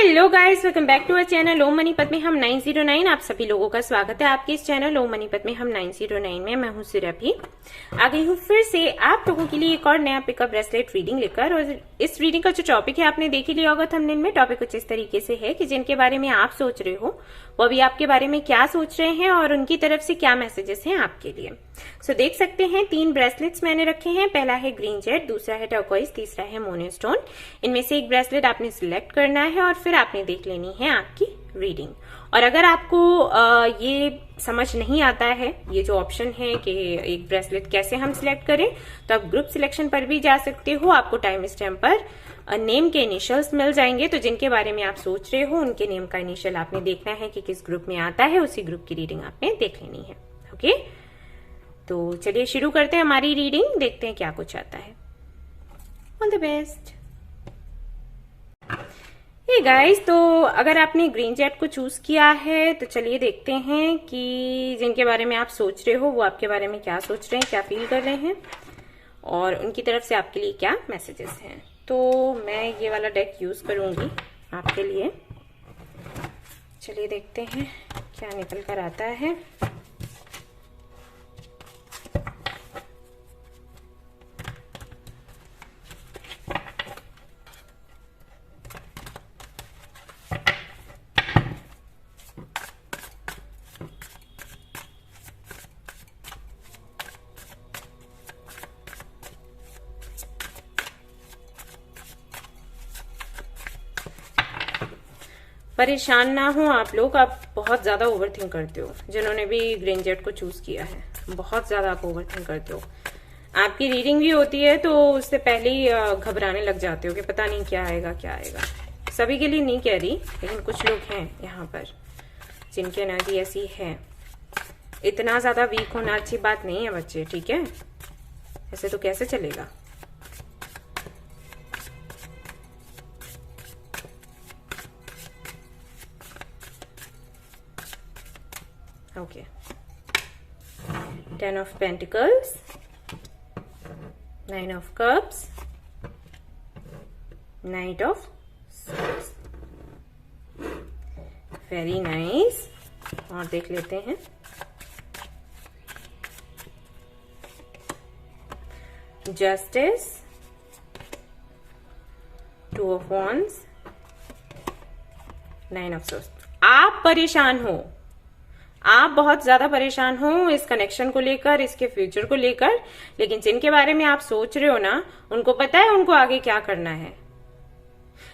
Hello guys, welcome back to our channel ओम मनीपत में हम 909। आप सभी लोगों का स्वागत है आपके इस चैनल ओम मनीपत में हम 909 में। मैं हूं सुरभि, आ गई हूं फिर से आप लोगों के लिए एक और नया पिकअप ब्रेसलेट रीडिंग लेकर। और इस रीडिंग का जो टॉपिक है आपने देख ही लिया होगा थंबनेल में। टॉपिक कुछ इस तरीके से है कि जिनके बारे में आप सोच रहे हो वो भी आपके बारे में क्या सोच रहे हैं और उनकी तरफ से क्या मैसेजेस हैं आपके लिए। सो देख सकते हैं 3 ब्रेसलेट्स मैंने रखे हैं। पहला है ग्रीन जेड, दूसरा है टर्कोइज, तीसरा है मोनोस्टोन। इनमें से एक ब्रेसलेट आपने सिलेक्ट करना है और फिर आपने देख लेनी है आपकी रीडिंग। और अगर आपको ये समझ नहीं आता है, ये जो ऑप्शन है कि एक ब्रेसलेट कैसे हम सिलेक्ट करें, तो आप ग्रुप सिलेक्शन पर भी जा सकते हो। आपको टाइम स्टैम्प पर नेम के इनिशियल्स मिल जाएंगे, तो जिनके बारे में आप सोच रहे हो उनके नेम का इनिशियल आपने देखना है कि किस ग्रुप में आता है, उसी ग्रुप की रीडिंग आपने देख लेनी है। ओके, तो चलिए शुरू करते हैं हमारी रीडिंग, देखते हैं क्या कुछ आता है। All the best. Hey guys, तो अगर आपने ग्रीन जेट को चूज किया है तो चलिए देखते हैं कि जिनके बारे में आप सोच रहे हो वो आपके बारे में क्या सोच रहे हैं, क्या फील कर रहे हैं और उनकी तरफ से आपके लिए क्या मैसेजेस हैं। तो मैं ये वाला डेक यूज करूंगी आपके लिए। चलिए देखते हैं क्या निकल कर आता है। परेशान ना हो आप लोग, आप बहुत ज्यादा ओवरथिंक करते हो। जिन्होंने भी ग्रीन जेट को चूज किया है बहुत ज्यादा आप ओवरथिंक करते हो। आपकी रीडिंग भी होती है तो उससे पहले ही घबराने लग जाते हो कि पता नहीं क्या आएगा क्या आएगा। सभी के लिए नहीं कह रही, लेकिन कुछ लोग हैं यहाँ पर जिनकी एनर्जी ऐसी है। इतना ज्यादा वीक होना अच्छी बात नहीं है बच्चे, ठीक है? ऐसे तो कैसे चलेगा। Okay. 10 of Pentacles, 9 of Cups, Knight of Swords. Very nice. और देख लेते हैं। Justice, 2 of Wands, 9 of Swords. आप परेशान हो, आप बहुत ज्यादा परेशान हो इस कनेक्शन को लेकर, इसके फ्यूचर को लेकर। लेकिन जिनके बारे में आप सोच रहे हो ना, उनको पता है उनको आगे क्या करना है।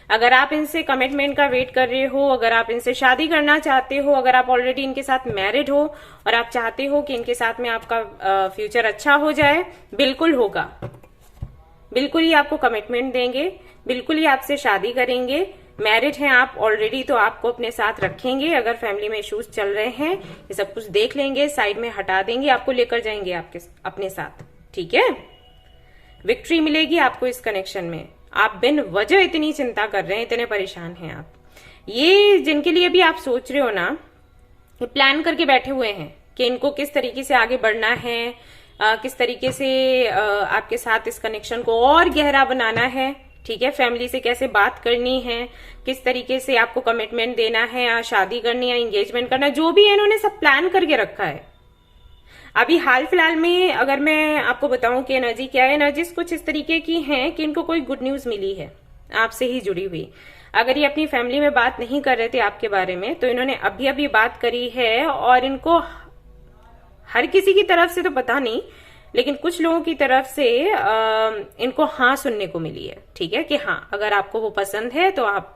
अगर आप इनसे कमिटमेंट का वेट कर रहे हो, अगर आप इनसे शादी करना चाहते हो, अगर आप ऑलरेडी इनके साथ मैरिड हो और आप चाहते हो कि इनके साथ में आपका फ्यूचर अच्छा हो जाए, बिल्कुल होगा। बिल्कुल ही आपको कमिटमेंट देंगे, बिल्कुल ही आपसे शादी करेंगे। मैरिड हैं आप ऑलरेडी तो आपको अपने साथ रखेंगे। अगर फैमिली में इश्यूज चल रहे हैं, ये सब कुछ देख लेंगे, साइड में हटा देंगे, आपको लेकर जाएंगे आपके अपने साथ, ठीक है? विक्ट्री मिलेगी आपको इस कनेक्शन में। आप बिन वजह इतनी चिंता कर रहे हैं, इतने परेशान हैं आप। ये जिनके लिए भी आप सोच रहे हो ना, ये प्लान करके बैठे हुए हैं कि इनको किस तरीके से आगे बढ़ना है, किस तरीके से आपके साथ इस कनेक्शन को और गहरा बनाना है, ठीक है? फैमिली से कैसे बात करनी है, किस तरीके से आपको कमिटमेंट देना है, या शादी करनी है, एंगेजमेंट करना, जो भी है इन्होंने सब प्लान करके रखा है। अभी हाल फिलहाल में अगर मैं आपको बताऊं कि एनर्जी क्या है, एनर्जीज कुछ इस तरीके की हैं कि इनको कोई गुड न्यूज मिली है आपसे ही जुड़ी हुई। अगर ये अपनी फैमिली में बात नहीं कर रहे थे आपके बारे में, तो इन्होंने अभी अभी बात करी है। और इनको हर किसी की तरफ से तो पता नहीं, लेकिन कुछ लोगों की तरफ से इनको हाँ सुनने को मिली है, ठीक है? कि हाँ, अगर आपको वो पसंद है तो आप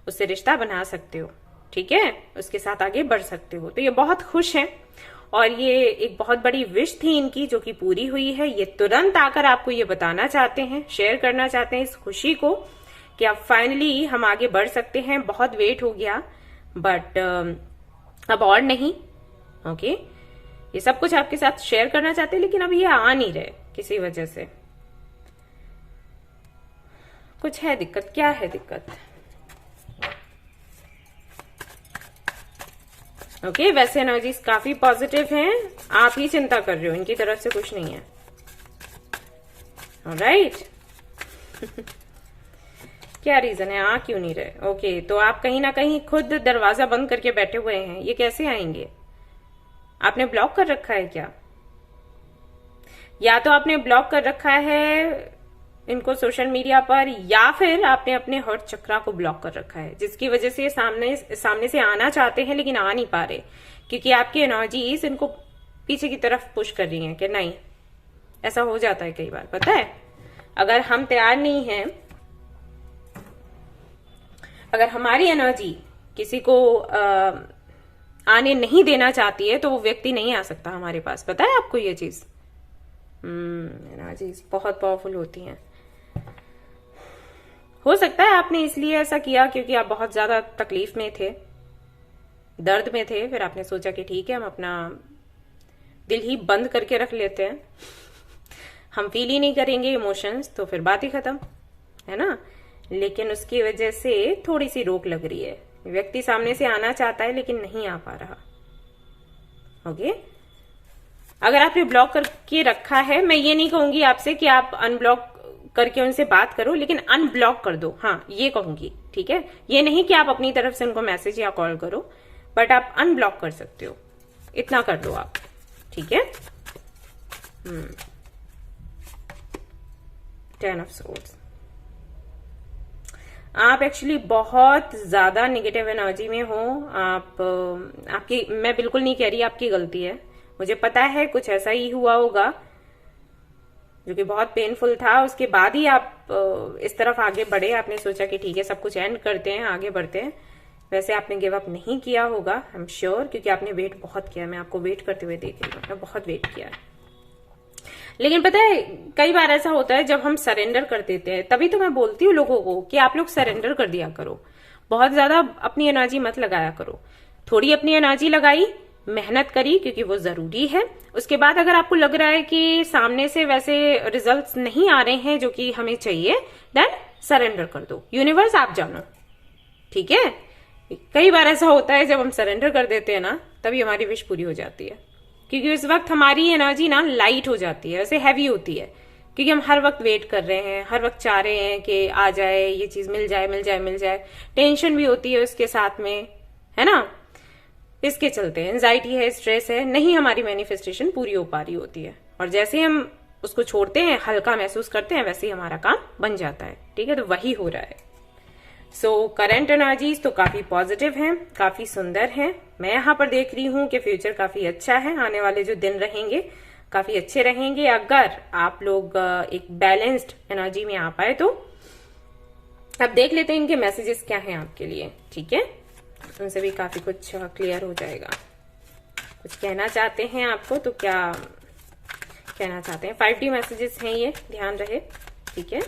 उससे रिश्ता बना सकते हो, ठीक है? उसके साथ आगे बढ़ सकते हो। तो ये बहुत खुश हैं और ये एक बहुत बड़ी विश थी इनकी जो कि पूरी हुई है। ये तुरंत आकर आपको ये बताना चाहते हैं, शेयर करना चाहते हैं इस खुशी को कि अब फाइनली हम आगे बढ़ सकते हैं। बहुत वेट हो गया बट अब और नहीं। ओके, ये सब कुछ आपके साथ शेयर करना चाहते हैं, लेकिन अब ये आ नहीं रहे किसी वजह से। कुछ है दिक्कत, क्या है दिक्कत? ओके, वैसे एनर्जीज काफी पॉजिटिव हैं, आप ही चिंता कर रहे हो, इनकी तरफ से कुछ नहीं है। ऑलराइट। क्या रीजन है, आ क्यों नहीं रहे? ओके, तो आप कहीं ना कहीं खुद दरवाजा बंद करके बैठे हुए हैं, ये कैसे आएंगे? आपने ब्लॉक कर रखा है क्या? या तो आपने ब्लॉक कर रखा है इनको सोशल मीडिया पर, या फिर आपने अपने हर्ट चक्रा को ब्लॉक कर रखा है, जिसकी वजह से सामने से आना चाहते हैं लेकिन आ नहीं पा रहे, क्योंकि आपकी एनर्जीज इनको पीछे की तरफ पुश कर रही हैं कि नहीं। ऐसा हो जाता है कई बार, पता है। अगर हम तैयार नहीं हैं, अगर हमारी एनर्जी किसी को आने नहीं देना चाहती है, तो वो व्यक्ति नहीं आ सकता हमारे पास। पता है आपको ये चीज? एनर्जीज बहुत पावरफुल होती हैं। हो सकता है आपने इसलिए ऐसा किया क्योंकि आप बहुत ज्यादा तकलीफ में थे, दर्द में थे, फिर आपने सोचा कि ठीक है, हम अपना दिल ही बंद करके रख लेते हैं, हम फील ही नहीं करेंगे इमोशंस, तो फिर बात ही खत्म, है ना। लेकिन उसकी वजह से थोड़ी सी रोक लग रही है, व्यक्ति सामने से आना चाहता है लेकिन नहीं आ पा रहा। ओके, अगर आपने ब्लॉक करके रखा है, मैं ये नहीं कहूंगी आपसे कि आप अनब्लॉक करके उनसे बात करो, लेकिन अनब्लॉक कर दो, हाँ ये कहूंगी, ठीक है। ये नहीं कि आप अपनी तरफ से उनको मैसेज या कॉल करो, बट आप अनब्लॉक कर सकते हो, इतना कर दो आप, ठीक है। 10 ऑफ सोर्ड्स, आप एक्चुअली बहुत ज्यादा निगेटिव एनर्जी में हो। आपकी, मैं बिल्कुल नहीं कह रही आपकी गलती है, मुझे पता है कुछ ऐसा ही हुआ होगा जो कि बहुत पेनफुल था, उसके बाद ही आप इस तरफ आगे बढ़े। आपने सोचा कि ठीक है, सब कुछ एंड करते हैं, आगे बढ़ते हैं। वैसे आपने गिव अप नहीं किया होगा, आई एम श्योर, क्योंकि आपने वेट बहुत किया। मैं आपको वेट करते हुए देख रही हूँ, आपने बहुत वेट किया है। लेकिन पता है, कई बार ऐसा होता है जब हम सरेंडर कर देते हैं, तभी तो मैं बोलती हूँ लोगों को कि आप लोग सरेंडर कर दिया करो, बहुत ज्यादा अपनी एनर्जी मत लगाया करो। थोड़ी अपनी एनर्जी लगाई, मेहनत करी, क्योंकि वो जरूरी है। उसके बाद अगर आपको लग रहा है कि सामने से वैसे रिजल्ट्स नहीं आ रहे हैं जो कि हमें चाहिए, देन सरेंडर कर दो। यूनिवर्स आप जानो, ठीक है। कई बार ऐसा होता है जब हम सरेंडर कर देते हैं ना, तभी हमारी विश पूरी हो जाती है, क्योंकि उस वक्त हमारी एनर्जी ना लाइट हो जाती है, वैसे हैवी होती है, क्योंकि हम हर वक्त वेट कर रहे हैं, हर वक्त चाह रहे हैं कि आ जाए ये चीज, मिल जाए मिल जाए मिल जाए। टेंशन भी होती है उसके साथ में, है ना। इसके चलते एंजाइटी है, स्ट्रेस है, नहीं हमारी मैनिफेस्टेशन पूरी हो पा रही होती है। और जैसे हम उसको छोड़ते हैं, हल्का महसूस करते हैं, वैसे ही हमारा काम बन जाता है, ठीक है। तो वही हो रहा है। सो करंट एनर्जीज तो काफी पॉजिटिव हैं, काफी सुंदर हैं। मैं यहाँ पर देख रही हूँ कि फ्यूचर काफी अच्छा है, आने वाले जो दिन रहेंगे काफी अच्छे रहेंगे, अगर आप लोग एक बैलेंस्ड एनर्जी में आ पाए तो। अब देख लेते हैं इनके मैसेजेस क्या हैं आपके लिए, ठीक है। उनसे भी काफी कुछ क्लियर हो जाएगा। कुछ कहना चाहते हैं आपको, तो क्या कहना चाहते हैं? 5D मैसेजेस हैं ये, ध्यान रहे, ठीक है।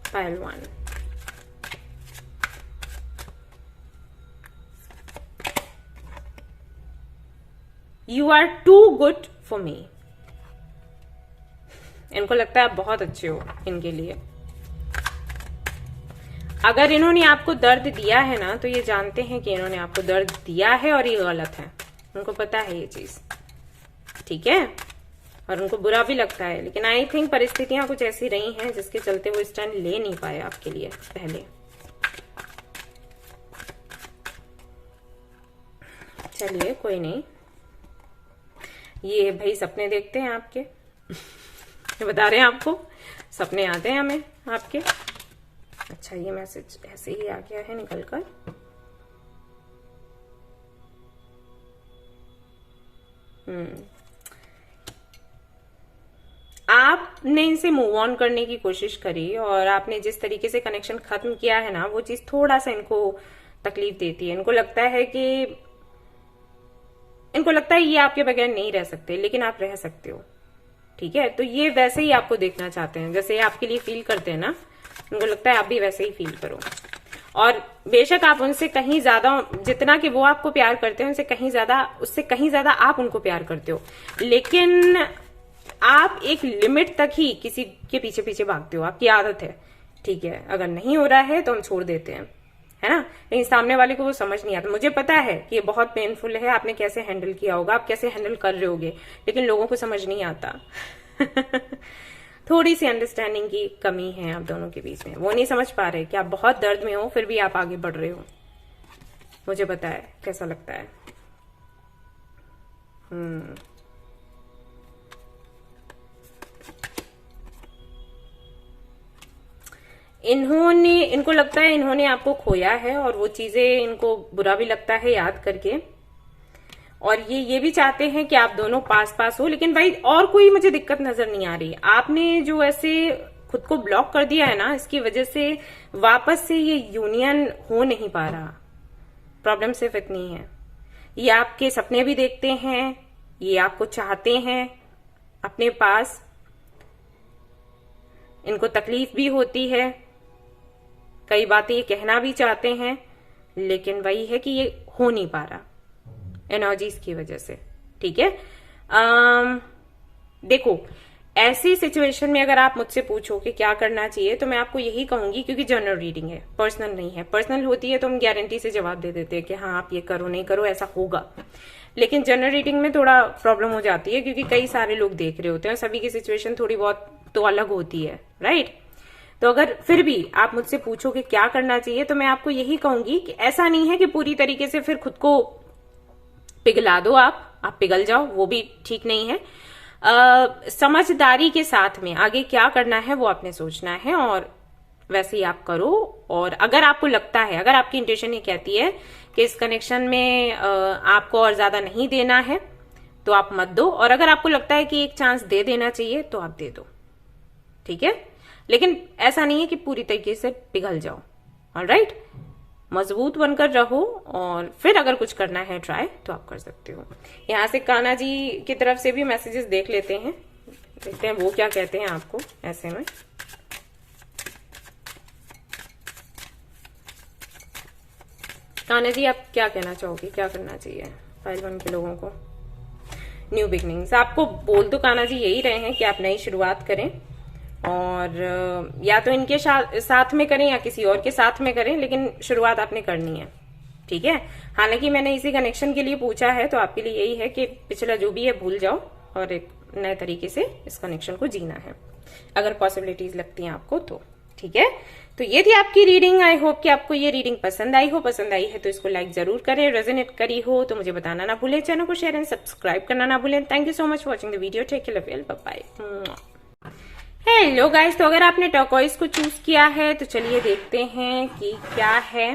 Pile 1, You are too good for me। इनको लगता है आप बहुत अच्छे हो इनके लिए। अगर इन्होंने आपको दर्द दिया है ना, तो ये जानते हैं कि इन्होंने आपको दर्द दिया है और ये गलत है, उनको पता है ये चीज, ठीक है। और उनको बुरा भी लगता है, लेकिन आई थिंक परिस्थितियां कुछ ऐसी रही हैं जिसके चलते वो स्टैंड ले नहीं पाए आपके लिए पहले। चलिए कोई नहीं, ये भाई सपने देखते हैं आपके बता रहे हैं आपको, सपने आते हैं हमें आपके। अच्छा, ये मैसेज ऐसे ही आ गया है निकल कर। आपने इनसे मूव ऑन करने की कोशिश करी, और आपने जिस तरीके से कनेक्शन खत्म किया है ना, वो चीज थोड़ा सा इनको तकलीफ देती है। इनको लगता है ये आपके बगैर नहीं रह सकते, लेकिन आप रह सकते हो, ठीक है। तो ये वैसे ही आपको देखना चाहते हैं, जैसे आपके लिए फील करते हैं ना, उनको लगता है आप भी वैसे ही फील करो। और बेशक आप उनसे कहीं ज्यादा, जितना कि वो आपको प्यार करते हैं, उससे कहीं ज्यादा आप उनको प्यार करते हो, लेकिन आप एक लिमिट तक ही किसी के पीछे पीछे भागते हो, आपकी आदत है, ठीक है। अगर नहीं हो रहा है तो हम छोड़ देते हैं, है ना। लेकिन सामने वाले को वो समझ नहीं आता। मुझे पता है कि ये बहुत पेनफुल है, आपने कैसे हैंडल किया होगा, आप कैसे हैंडल कर रहे होगे, लेकिन लोगों को समझ नहीं आता थोड़ी सी अंडरस्टैंडिंग की कमी है आप दोनों के बीच में। वो नहीं समझ पा रहे कि आप बहुत दर्द में हो, फिर भी आप आगे बढ़ रहे हो। मुझे पता है कैसा लगता है। इनको लगता है इन्होंने आपको खोया है, और वो चीजें इनको बुरा भी लगता है याद करके। और ये भी चाहते हैं कि आप दोनों पास पास हो, लेकिन भाई और कोई मुझे दिक्कत नजर नहीं आ रही। आपने जो ऐसे खुद को ब्लॉक कर दिया है ना, इसकी वजह से वापस से ये यूनियन हो नहीं पा रहा। प्रॉब्लम सिर्फ इतनी है, ये आपके सपने भी देखते हैं, ये आपको चाहते हैं अपने पास, इनको तकलीफ भी होती है, कई बातें ये कहना भी चाहते हैं, लेकिन वही है कि ये हो नहीं पा रहा एनर्जीज की वजह से। ठीक है। देखो, ऐसी सिचुएशन में अगर आप मुझसे पूछो कि क्या करना चाहिए, तो मैं आपको यही कहूंगी, क्योंकि जनरल रीडिंग है, पर्सनल नहीं है। पर्सनल होती है तो हम गारंटी से जवाब दे देते हैं कि हाँ आप ये करो, नहीं करो, ऐसा होगा। लेकिन जनरल रीडिंग में थोड़ा प्रॉब्लम हो जाती है, क्योंकि कई सारे लोग देख रहे होते हैं, सभी की सिचुएशन थोड़ी बहुत तो अलग होती है, राइट। तो अगर फिर भी आप मुझसे पूछो कि क्या करना चाहिए, तो मैं आपको यही कहूंगी कि ऐसा नहीं है कि पूरी तरीके से फिर खुद को पिघला दो, आप पिघल जाओ, वो भी ठीक नहीं है। समझदारी के साथ में आगे क्या करना है वो आपने सोचना है, और वैसे ही आप करो। और अगर आपको लगता है, अगर आपकी इंटेंशन ये कहती है कि इस कनेक्शन में आपको और ज्यादा नहीं देना है, तो आप मत दो। और अगर आपको लगता है कि एक चांस दे देना चाहिए, तो आप दे दो। ठीक है। लेकिन ऐसा नहीं है कि पूरी तरीके से पिघल जाओ। ऑलराइट, मजबूत बनकर रहो, और फिर अगर कुछ करना है ट्राई तो आप कर सकते हो। यहां से कान्हा जी की तरफ से भी मैसेजेस देख लेते हैं, देखते हैं वो क्या कहते हैं आपको ऐसे में। कान्हा जी, आप क्या कहना चाहोगे, क्या करना चाहिए फाइल 1 के लोगों को? न्यू बिगनिंग्स आपको बोल तो कान्हा जी यही रहे हैं कि आप नई शुरुआत करें, और या तो इनके साथ में करें या किसी और के साथ में करें, लेकिन शुरुआत आपने करनी है। ठीक है। हालांकि मैंने इसी कनेक्शन के लिए पूछा है, तो आपके लिए यही है कि पिछला जो भी है भूल जाओ और एक नए तरीके से इस कनेक्शन को जीना है, अगर पॉसिबिलिटीज लगती हैं आपको तो। ठीक है। तो ये थी आपकी रीडिंग। आई होप कि आपको ये रीडिंग पसंद आई हो। पसंद आई है तो इसको लाइक जरूर करें, रेजोनेट करी हो तो मुझे बताना ना भूलें, चैनल को शेयर एंड सब्सक्राइब करना ना भूलें। Thank you so much for watching the video. Take care, love you, bye bye. Hello guys, तो अगर आपने टर्कोइज को चूज किया है तो चलिए देखते हैं कि क्या है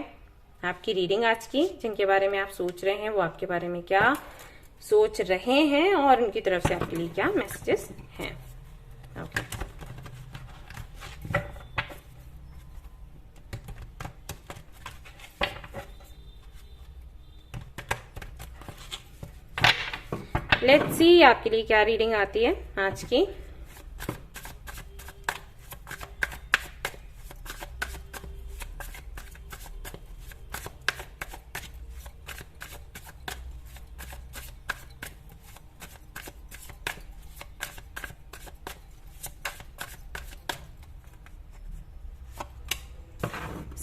आपकी रीडिंग आज की। जिनके बारे में आप सोच रहे हैं वो आपके बारे में क्या सोच रहे हैं, और उनकी तरफ से आपके लिए क्या मैसेजेस हैं। ओके, लेट्स सी आपके लिए क्या रीडिंग आती है आज की।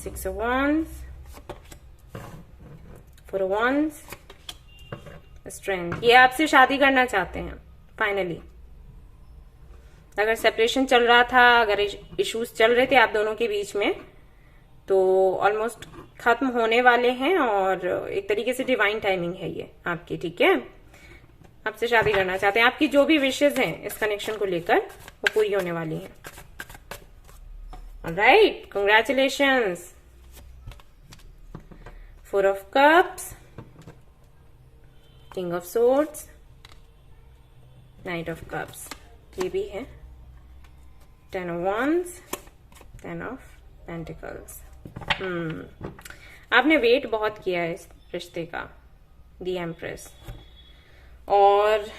Six of Wands, Four of Wands, Strength। ये आपसे शादी करना चाहते हैं फाइनली। अगर सेपरेशन चल रहा था, अगर इश्यूज चल रहे थे आप दोनों के बीच में, तो ऑलमोस्ट खत्म होने वाले हैं, और एक तरीके से डिवाइन टाइमिंग है ये आपकी। ठीक है। आपसे शादी करना चाहते हैं, आपकी जो भी विशेष हैं इस कनेक्शन को लेकर वो पूरी होने वाली हैं। Alright, congratulations. Four of Cups, King of Swords, Knight of Cups, ये भी है, Ten of Wands, Ten of Pentacles। आपने वेट बहुत किया है इस रिश्ते का, दी एम्प्रेस, और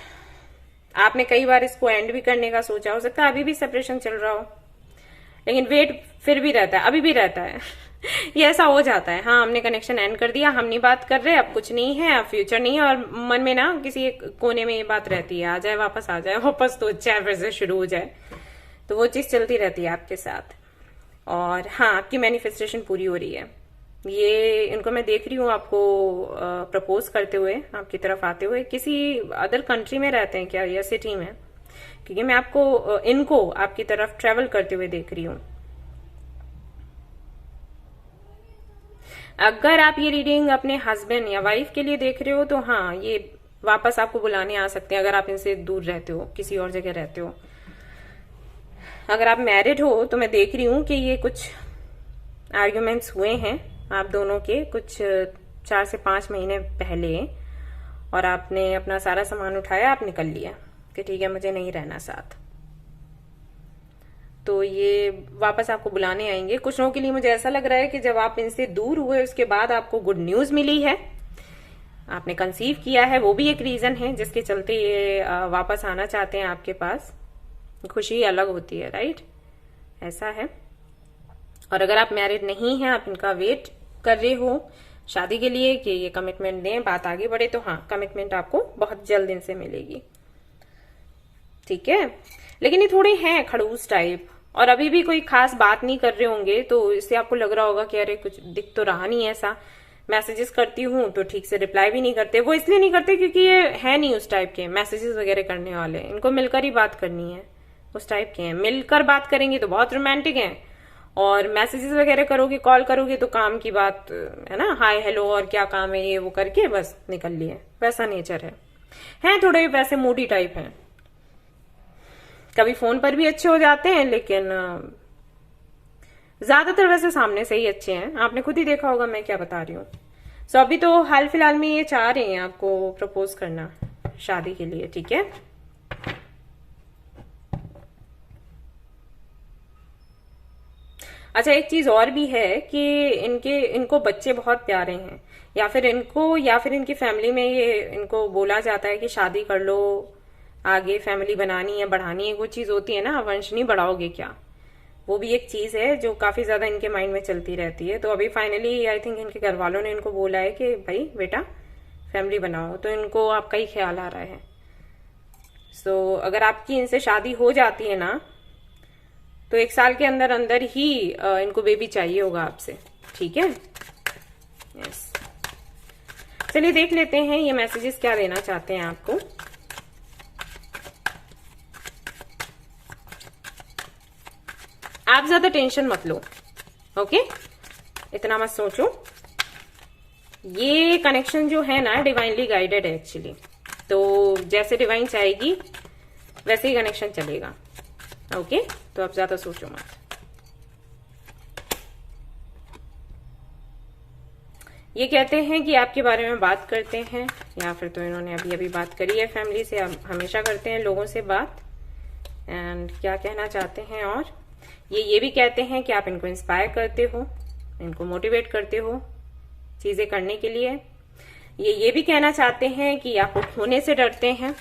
आपने कई बार इसको एंड भी करने का सोचा। हो सकता है अभी भी सेपरेशन चल रहा हो, लेकिन वेट फिर भी रहता है, अभी भी रहता है। ये ऐसा हो जाता है। हाँ, हमने कनेक्शन एंड कर दिया, हम नहीं बात कर रहे, अब कुछ नहीं है, अब फ्यूचर नहीं है, और मन में ना किसी एक कोने में ये बात रहती है, आ जाए वापस, आ जाए वापस, तो चाहे फिर से शुरू हो जाए। तो वो चीज चलती रहती है आपके साथ। और हाँ, आपकी मैनिफेस्टेशन पूरी हो रही है। ये इनको मैं देख रही हूँ आपको प्रपोज करते हुए, आपकी तरफ आते हुए। किसी अदर कंट्री में रहते हैं क्या, या सिटी में, क्योंकि मैं आपको इनको आपकी तरफ ट्रेवल करते हुए देख रही हूं। अगर आप ये रीडिंग अपने हस्बैंड या वाइफ के लिए देख रहे हो तो हाँ, ये वापस आपको बुलाने आ सकते हैं अगर आप इनसे दूर रहते हो, किसी और जगह रहते हो। अगर आप मैरिड हो तो मैं देख रही हूं कि ये कुछ आर्ग्यूमेंट्स हुए हैं आप दोनों के कुछ 4 से 5 महीने पहले, और आपने अपना सारा सामान उठाया, आप निकल लिया कि ठीक है मुझे नहीं रहना साथ। तो ये वापस आपको बुलाने आएंगे। कुछ लोगों के लिए मुझे ऐसा लग रहा है कि जब आप इनसे दूर हुए उसके बाद आपको गुड न्यूज मिली है, आपने कंसीव किया है, वो भी एक रीजन है जिसके चलते ये वापस आना चाहते हैं आपके पास। खुशी अलग होती है, राइट? ऐसा है। और अगर आप मैरिड नहीं हैं, आप इनका वेट कर रहे हो शादी के लिए कि ये कमिटमेंट दें, बात आगे बढ़े, तो हाँ, कमिटमेंट आपको बहुत जल्द इनसे मिलेगी। ठीक है, लेकिन ये थोड़े हैं खड़ूस टाइप, और अभी भी कोई खास बात नहीं कर रहे होंगे, तो इससे आपको लग रहा होगा कि अरे कुछ दिख तो रहा नहीं ऐसा। मैसेजेस करती हूँ तो ठीक से रिप्लाई भी नहीं करते। वो इसलिए नहीं करते क्योंकि ये है नहीं उस टाइप के मैसेजेस वगैरह करने वाले, इनको मिलकर ही बात करनी है, उस टाइप के हैं। मिलकर बात करेंगे तो बहुत रोमांटिक हैं, और मैसेजेस वगैरह करोगे, कॉल करोगे तो काम की बात है ना, हाय हेलो और क्या काम है ये वो करके बस निकल लिए, वैसा नेचर है थोड़े वैसे मूडी टाइप हैं। कभी फोन पर भी अच्छे हो जाते हैं, लेकिन ज्यादातर वैसे सामने से ही अच्छे हैं। आपने खुद ही देखा होगा मैं क्या बता रही हूँ। सो अभी तो हाल फिलहाल में ये चाह रहे हैं आपको प्रपोज करना शादी के लिए, ठीक है? अच्छा, एक चीज और भी है कि इनको बच्चे बहुत प्यारे हैं, या फिर इनकी फैमिली में ये इनको बोला जाता है कि शादी कर लो, आगे फैमिली बनानी है, बढ़ानी है। वो चीज होती है ना, वंश नहीं बढ़ाओगे क्या, वो भी एक चीज है जो काफी ज्यादा इनके माइंड में चलती रहती है। तो अभी फाइनली आई थिंक इनके घर वालों ने इनको बोला है कि भाई बेटा फैमिली बनाओ, तो इनको आपका ही ख्याल आ रहा है। सो अगर आपकी इनसे शादी हो जाती है ना, तो 1 साल के अंदर अंदर ही इनको बेबी चाहिए होगा आपसे, ठीक है? यस। चलिए देख लेते हैं ये मैसेजेस क्या देना चाहते हैं आपको। आप ज्यादा टेंशन मत लो, ओके? इतना मत सोचो। ये कनेक्शन जो है ना, डिवाइनली गाइडेड है एक्चुअली। तो जैसे डिवाइन चाहेगी वैसे ही कनेक्शन चलेगा, ओके? तो आप ज्यादा सोचो मत। ये कहते हैं कि आपके बारे में बात करते हैं, या फिर तो इन्होंने अभी अभी बात करी है फैमिली से। आप हमेशा करते हैं लोगों से बात। एंड क्या कहना चाहते हैं, और ये भी कहते हैं कि आप इनको इंस्पायर करते हो, इनको मोटिवेट करते हो चीजें करने के लिए। ये भी कहना चाहते हैं कि आप खोने से डरते हैं।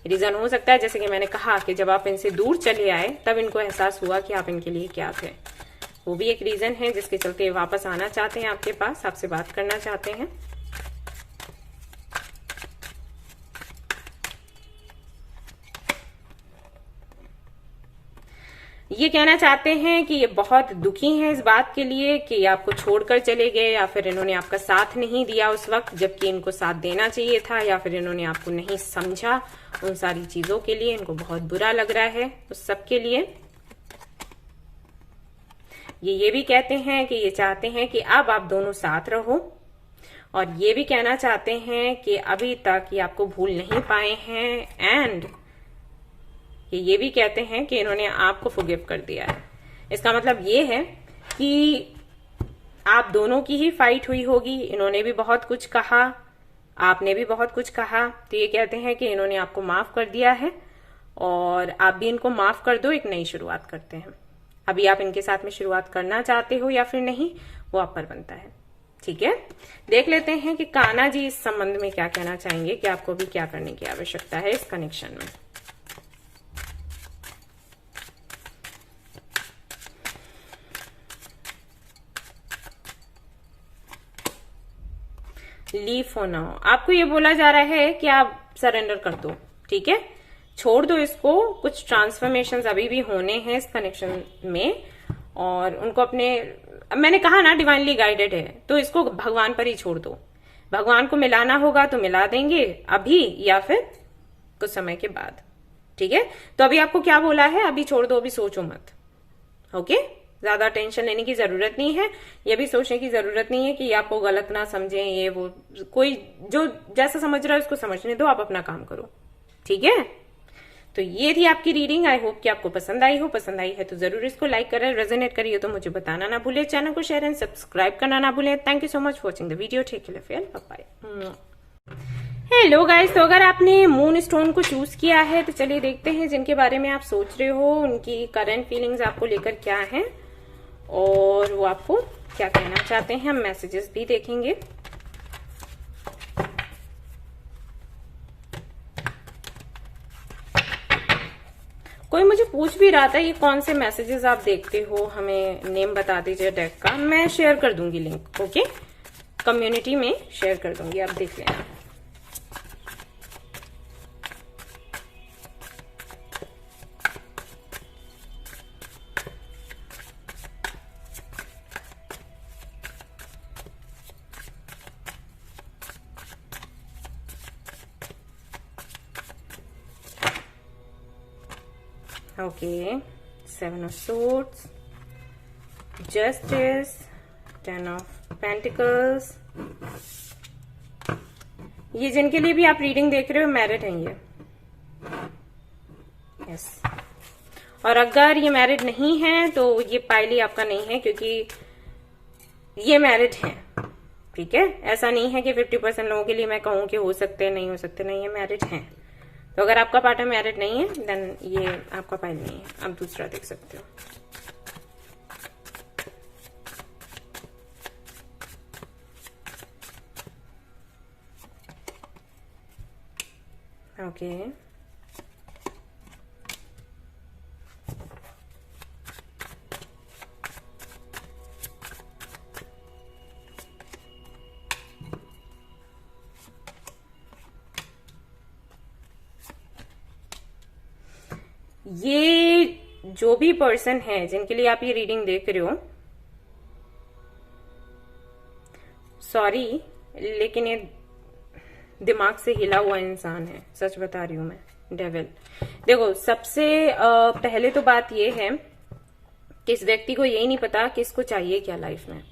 रीजन हो सकता है, जैसे कि मैंने कहा, कि जब आप इनसे दूर चले आए तब इनको एहसास हुआ कि आप इनके लिए क्या थे। वो भी एक रीजन है जिसके चलते वापस आना चाहते हैं आपके पास, आपसे बात करना चाहते हैं। ये कहना चाहते हैं कि ये बहुत दुखी हैं इस बात के लिए कि आपको छोड़कर चले गए, या फिर इन्होंने आपका साथ नहीं दिया उस वक्त जबकि इनको साथ देना चाहिए था, या फिर इन्होंने आपको नहीं समझा। उन सारी चीजों के लिए इनको बहुत बुरा लग रहा है, उस सब के लिए। ये भी कहते हैं कि ये चाहते हैं कि अब आप दोनों साथ रहो, और ये भी कहना चाहते हैं कि अभी तक ये आपको भूल नहीं पाए हैं। एंड ये भी कहते हैं कि इन्होंने आपको फॉरगिव कर दिया है। इसका मतलब ये है कि आप दोनों की ही फाइट हुई होगी। इन्होंने भी बहुत कुछ कहा, आपने भी बहुत कुछ कहा। तो ये कहते हैं कि इन्होंने आपको माफ कर दिया है, और आप भी इनको माफ कर दो, एक नई शुरुआत करते हैं। अभी आप इनके साथ में शुरुआत करना चाहते हो या फिर नहीं, वो आप पर बनता है, ठीक है? देख लेते हैं कि कान्हा जी इस संबंध में क्या कहना चाहेंगे, कि आपको भी क्या करने की आवश्यकता है इस कनेक्शन में। Leave for now. आपको ये बोला जा रहा है कि आप सरेंडर कर दो, ठीक है? छोड़ दो इसको। कुछ ट्रांसफॉर्मेशंस अभी भी होने हैं इस कनेक्शन में, और उनको अपने, मैंने कहा ना डिवाइनली गाइडेड है, तो इसको भगवान पर ही छोड़ दो। भगवान को मिलाना होगा तो मिला देंगे अभी, या फिर कुछ समय के बाद, ठीक है, तो अभी आपको क्या बोला है, अभी छोड़ दो, अभी सोचो मत। ओके, ज्यादा टेंशन लेने की जरूरत नहीं है, ये भी सोचने की जरूरत नहीं है कि आपको गलत ना समझें, ये वो, कोई जो जैसा समझ रहा है उसको समझने दो, आप अपना काम करो। ठीक है, तो ये थी आपकी रीडिंग। आई होप कि आपको पसंद आई हो। पसंद आई है तो जरूर इसको लाइक करें, रेजोनेट करिए तो मुझे बताना ना भूले, चैनल को शेयर एंड सब्सक्राइब करना ना भूले। Thank you so much for watching the video. Take care, bye bye. Hello guys, तो अगर आपने मून स्टोन को चूज किया है तो चलिए देखते हैं जिनके बारे में आप सोच रहे हो, उनकी करंट फीलिंग्स आपको लेकर क्या है और वो आपको क्या कहना चाहते हैं। हम मैसेजेस भी देखेंगे। कोई मुझे पूछ भी रहा था ये कौन से मैसेजेस आप देखते हो, हमें नेम बता दीजिए डेक का, मैं शेयर कर दूंगी लिंक। ओके, कम्युनिटी में शेयर कर दूंगी, आप देख लेना। Okay, 7 of Swords, Justice, 10 of Pentacles। ये जिनके लिए भी आप रीडिंग देख रहे हो मैरिड हैं ये, यस। और अगर ये मैरिड नहीं है तो ये पाइली आपका नहीं है, क्योंकि ये मैरिड है। ठीक है, ऐसा नहीं है कि 50% लोगों के लिए मैं कहूं कि हो सकते हैं, नहीं हो सकते, नहीं, ये मैरिड है। तो अगर आपका पार्टनर मैरिड नहीं है देन ये आपका पाइल नहीं है, आप दूसरा देख सकते हो। ओके, ये जो भी पर्सन है जिनके लिए आप ये रीडिंग देख रहे हो, सॉरी लेकिन ये दिमाग से हिला हुआ इंसान है, सच बता रही हूं मैं। डेविल, देखो सबसे पहले तो बात ये है कि इस व्यक्ति को यही नहीं पता कि इसको चाहिए क्या लाइफ में।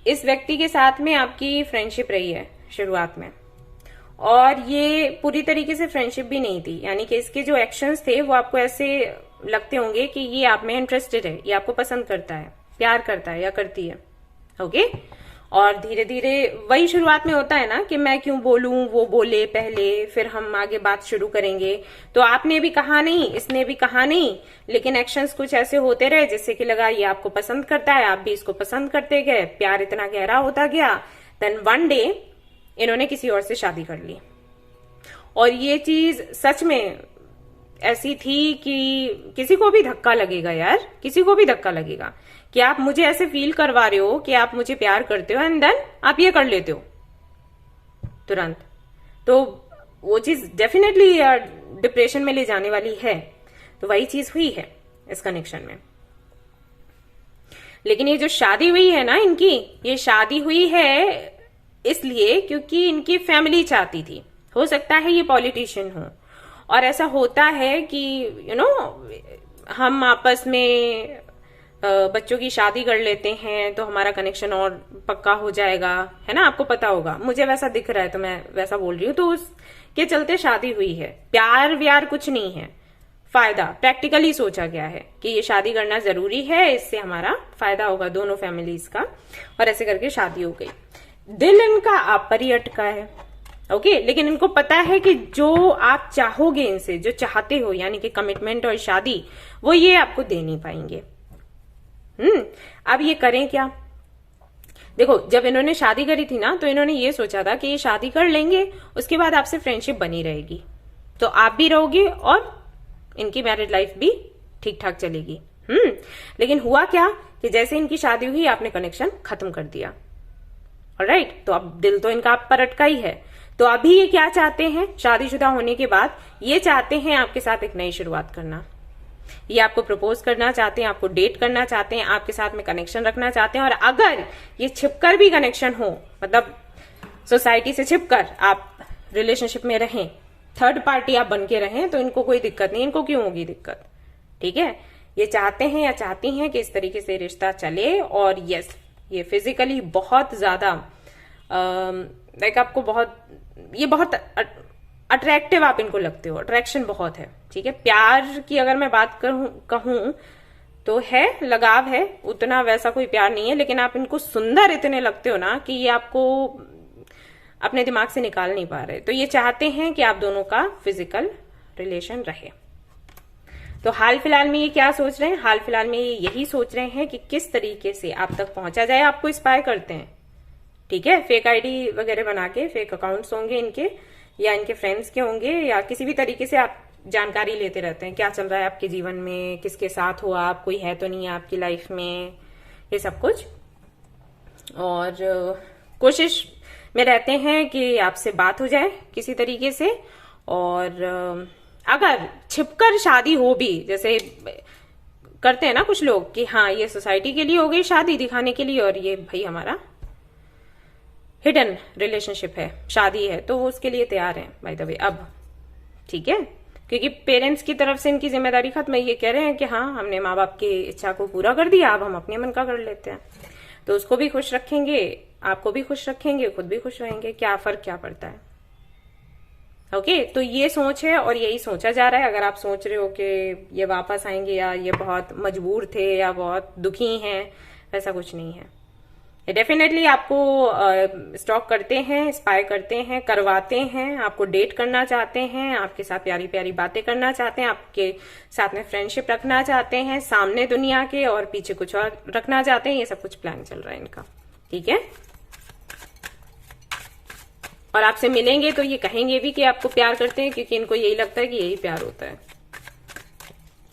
इस व्यक्ति के साथ में आपकी फ्रेंडशिप रही है शुरुआत में, और ये पूरी तरीके से फ्रेंडशिप भी नहीं थी, यानी कि इसके जो एक्शंस थे वो आपको ऐसे लगते होंगे कि ये आप में इंटरेस्टेड है, ये आपको पसंद करता है, प्यार करता है या करती है। ओके, और धीरे धीरे वही शुरुआत में होता है ना कि मैं क्यों बोलूं, वो बोले पहले, फिर हम आगे बात शुरू करेंगे। तो आपने भी कहा नहीं, इसने भी कहा नहीं, लेकिन एक्शंस कुछ ऐसे होते रहे जिससे कि लगा ये आपको पसंद करता है, आप भी इसको पसंद करते गए, प्यार इतना गहरा होता गया। देन वन डे इन्होंने किसी और से शादी कर ली, और ये चीज सच में ऐसी थी कि किसी को भी धक्का लगेगा यार, किसी को भी धक्का लगेगा कि आप मुझे ऐसे फील करवा रहे हो कि आप मुझे प्यार करते हो एंड देन आप ये कर लेते हो तुरंत। तो वो चीज डेफिनेटली डिप्रेशन में ले जाने वाली है। तो वही चीज हुई है इस कनेक्शन में। लेकिन ये जो शादी हुई है ना इनकी, ये शादी हुई है इसलिए क्योंकि इनकी फैमिली चाहती थी। हो सकता है ये पॉलिटिशियन हो, और ऐसा होता है कि हम आपस में बच्चों की शादी कर लेते हैं तो हमारा कनेक्शन और पक्का हो जाएगा, है ना। आपको पता होगा, मुझे वैसा दिख रहा है तो मैं वैसा बोल रही हूँ। तो उसके चलते शादी हुई है। प्यार व्यार कुछ नहीं है, फायदा प्रैक्टिकली सोचा गया है कि ये शादी करना जरूरी है, इससे हमारा फायदा होगा दोनों फैमिलीज का, और ऐसे करके शादी हो गई। दिल इनका आप पर ही अटका है। ओके, लेकिन इनको पता है कि जो आप चाहोगे इनसे, जो चाहते हो यानी कि कमिटमेंट और शादी, वो ये आपको दे नहीं पाएंगे। अब ये करें क्या? देखो, जब इन्होंने शादी करी थी ना तो इन्होंने ये सोचा था कि ये शादी कर लेंगे, उसके बाद आपसे फ्रेंडशिप बनी रहेगी, तो आप भी रहोगे और इनकी मैरिड लाइफ भी ठीक ठाक चलेगी। लेकिन हुआ क्या कि जैसे इनकी शादी हुई आपने कनेक्शन खत्म कर दिया। ऑलराइट, तो अब दिल तो इनका आप पर अटका ही है। तो अभी ये क्या चाहते हैं, शादीशुदा होने के बाद ये चाहते हैं आपके साथ एक नई शुरुआत करना। ये आपको प्रपोज करना चाहते हैं, आपको डेट करना चाहते हैं, आपके साथ में कनेक्शन रखना चाहते हैं। और अगर ये छिपकर भी कनेक्शन हो, मतलब सोसाइटी से छिपकर आप रिलेशनशिप में रहें, थर्ड पार्टी आप बन के रहें तो इनको कोई दिक्कत नहीं, इनको क्यों होगी दिक्कत, ठीक है। ये चाहते हैं या चाहती हैं कि इस तरीके से रिश्ता चले, और यस ये फिजिकली बहुत ज्यादा लाइक आपको बहुत अट्रैक्टिव आप इनको लगते हो, अट्रैक्शन बहुत है, ठीक है। प्यार की अगर मैं बात कहूं तो है, लगाव है, उतना वैसा कोई प्यार नहीं है, लेकिन आप इनको सुंदर इतने लगते हो ना कि ये आपको अपने दिमाग से निकाल नहीं पा रहे। तो ये चाहते हैं कि आप दोनों का फिजिकल रिलेशन रहे। तो हाल फिलहाल में ये क्या सोच रहे हैं, हाल फिलहाल में ये यही सोच रहे हैं कि किस तरीके से आप तक पहुंचा जाए। आपको स्पाई करते हैं, ठीक है, फेक आईडी वगैरह बना के, फेक अकाउंट्स होंगे इनके या इनके फ्रेंड्स के होंगे, या किसी भी तरीके से आप जानकारी लेते रहते हैं क्या चल रहा है आपके जीवन में, किसके साथ हो आप, कोई है तो नहीं है आपकी लाइफ में, ये सब कुछ। और कोशिश में रहते हैं कि आपसे बात हो जाए किसी तरीके से, और अगर छिपकर शादी हो भी, जैसे करते हैं ना कुछ लोग कि हाँ ये सोसाइटी के लिए हो गई शादी दिखाने के लिए, और ये भाई हमारा हिडन रिलेशनशिप है, शादी है, तो वो उसके लिए तैयार है बाय द वे अब, ठीक है। क्योंकि पेरेंट्स की तरफ से इनकी जिम्मेदारी खत्म है, ये कह रहे हैं कि हाँ हमने माँ बाप की इच्छा को पूरा कर दिया, अब हम अपने मन का कर लेते हैं। तो उसको भी खुश रखेंगे, आपको भी खुश रखेंगे, खुद भी खुश रहेंगे, क्या फर्क क्या पड़ता है। ओके, तो ये सोच है और यही सोचा जा रहा है। अगर आप सोच रहे हो कि ये वापस आएंगे या ये बहुत मजबूर थे या बहुत दुखी हैं, ऐसा कुछ नहीं है। ये डेफिनेटली आपको स्टॉक करते हैं, स्पाई करते हैं, करवाते हैं, आपको डेट करना चाहते हैं, आपके साथ प्यारी प्यारी बातें करना चाहते हैं, आपके साथ में फ्रेंडशिप रखना चाहते हैं सामने दुनिया के, और पीछे कुछ और रखना चाहते हैं। ये सब कुछ प्लान चल रहा है इनका, ठीक है। और आपसे मिलेंगे तो ये कहेंगे भी कि आपको प्यार करते हैं, क्योंकि इनको यही लगता है कि यही प्यार होता है।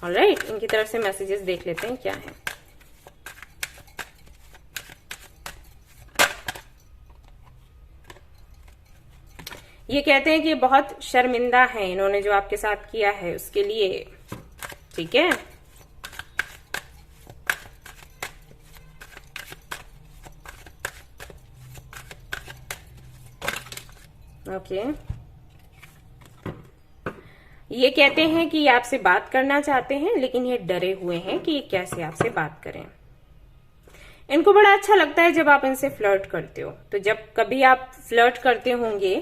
ऑलराइट, इनकी तरफ से मैसेजेस देख लेते हैं क्या है। ये कहते हैं कि बहुत शर्मिंदा है इन्होंने जो आपके साथ किया है उसके लिए, ठीक है। ओके, ये कहते हैं कि आपसे बात करना चाहते हैं, लेकिन ये डरे हुए हैं कि कैसे आपसे बात करें। इनको बड़ा अच्छा लगता है जब आप इनसे फ्लर्ट करते हो। तो जब कभी आप फ्लर्ट करते होंगे,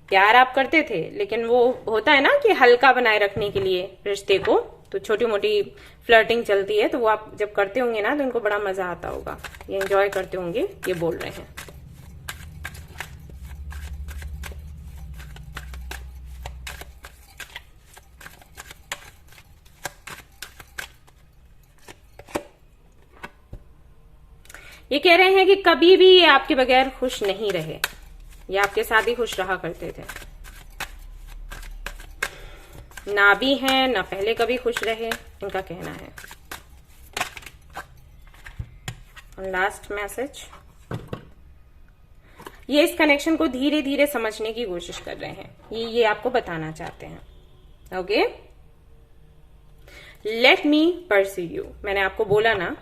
प्यार आप करते थे, लेकिन वो होता है ना कि हल्का बनाए रखने के लिए रिश्ते को, तो छोटी मोटी फ्लर्टिंग चलती है, तो वो आप जब करते होंगे ना तो इनको बड़ा मजा आता होगा, ये एंजॉय करते होंगे, ये बोल रहे हैं। ये कह रहे हैं कि कभी भी ये आपके बगैर खुश नहीं रहे, ये आपके साथ ही खुश रहा करते थे, ना भी हैं ना पहले कभी खुश रहे, इनका कहना है। और लास्ट मैसेज, ये इस कनेक्शन को धीरे धीरे समझने की कोशिश कर रहे हैं, ये आपको बताना चाहते हैं। Okay, let me pursue you, मैंने आपको बोला ना,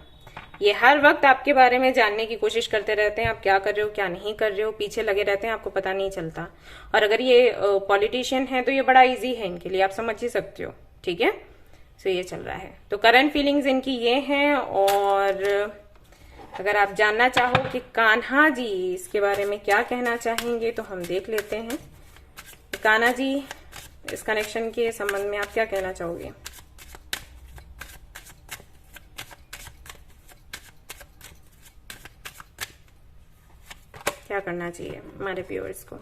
ये हर वक्त आपके बारे में जानने की कोशिश करते रहते हैं, आप क्या कर रहे हो क्या नहीं कर रहे हो, पीछे लगे रहते हैं, आपको पता नहीं चलता। और अगर ये पॉलिटिशियन है तो ये बड़ा इजी है इनके लिए, आप समझ ही सकते हो, ठीक है। सो ये चल रहा है। तो करंट फीलिंग्स इनकी ये हैं। और अगर आप जानना चाहो कि कान्हा जी इसके बारे में क्या कहना चाहेंगे तो हम देख लेते हैं। कान्हा जी इस कनेक्शन के संबंध में आप क्या कहना चाहोगे? क्या करना चाहिए हमारे व्यूअर्स को?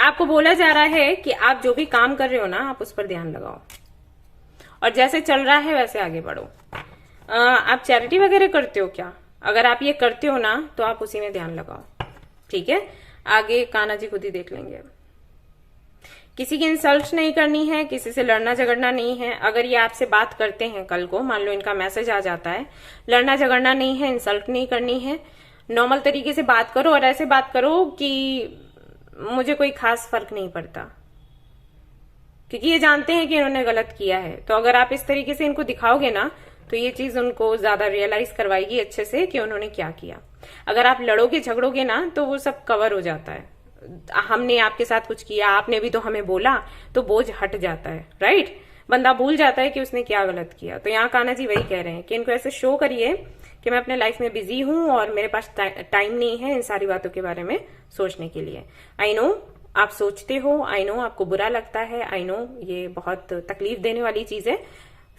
आपको बोला जा रहा है कि आप जो भी काम कर रहे हो ना, आप उस पर ध्यान लगाओ और जैसे चल रहा है वैसे आगे बढ़ो। आप चैरिटी वगैरह करते हो क्या? अगर आप ये करते हो ना तो आप उसी में ध्यान लगाओ, ठीक है। आगे कान्हा जी खुद ही देख लेंगे। किसी की इंसल्ट नहीं करनी है, किसी से लड़ना झगड़ना नहीं है। अगर ये आपसे बात करते हैं कल को, मान लो इनका मैसेज आ जाता है, लड़ना झगड़ना नहीं है, इंसल्ट नहीं करनी है, नॉर्मल तरीके से बात करो और ऐसे बात करो कि मुझे कोई खास फर्क नहीं पड़ता क्योंकि ये जानते हैं कि इन्होंने गलत किया है। तो अगर आप इस तरीके से इनको दिखाओगे ना, तो ये चीज उनको ज्यादा रियलाइज करवाएगी अच्छे से कि उन्होंने क्या किया। अगर आप लड़ोगे झगड़ोगे ना, तो वो सब कवर हो जाता है। हमने आपके साथ कुछ किया, आपने भी तो हमें बोला, तो बोझ हट जाता है, राइट। बंदा भूल जाता है कि उसने क्या गलत किया। तो यहाँ कान्हा जी वही कह रहे हैं कि इनको ऐसे शो करिए कि मैं अपने लाइफ में बिजी हूं और मेरे पास टाइम नहीं है इन सारी बातों के बारे में सोचने के लिए। आई नो आप सोचते हो, आई नो आपको बुरा लगता है, आई नो ये बहुत तकलीफ देने वाली चीज है,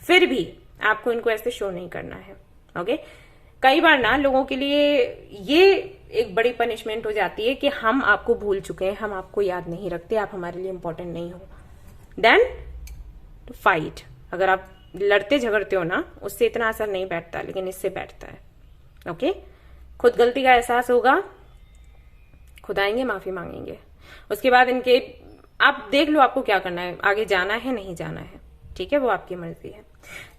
फिर भी आपको इनको ऐसे शो नहीं करना है। ओके, कई बार ना लोगों के लिए ये एक बड़ी पनिशमेंट हो जाती है कि हम आपको भूल चुके हैं, हम आपको याद नहीं रखते, आप हमारे लिए इंपॉर्टेंट नहीं हो। Then to fight. अगर आप लड़ते झगड़ते हो ना, उससे इतना असर नहीं बैठता, लेकिन इससे बैठता है। ओके, खुद गलती का एहसास होगा, खुद आएंगे, माफी मांगेंगे, उसके बाद इनके आप देख लो आपको क्या करना है, आगे जाना है नहीं जाना है, ठीक है, वो आपकी मर्जी है।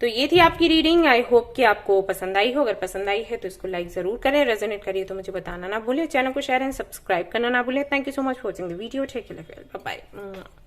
तो ये थी आपकी रीडिंग। आई होप कि आपको पसंद आई हो। अगर पसंद आई है तो इसको लाइक जरूर करें, रेजोनेट करिए तो मुझे बताना ना भूलें, चैनल को शेयर एंड सब्सक्राइब करना ना भूलें। Thank you so much for watching the video. Take care, bye bye.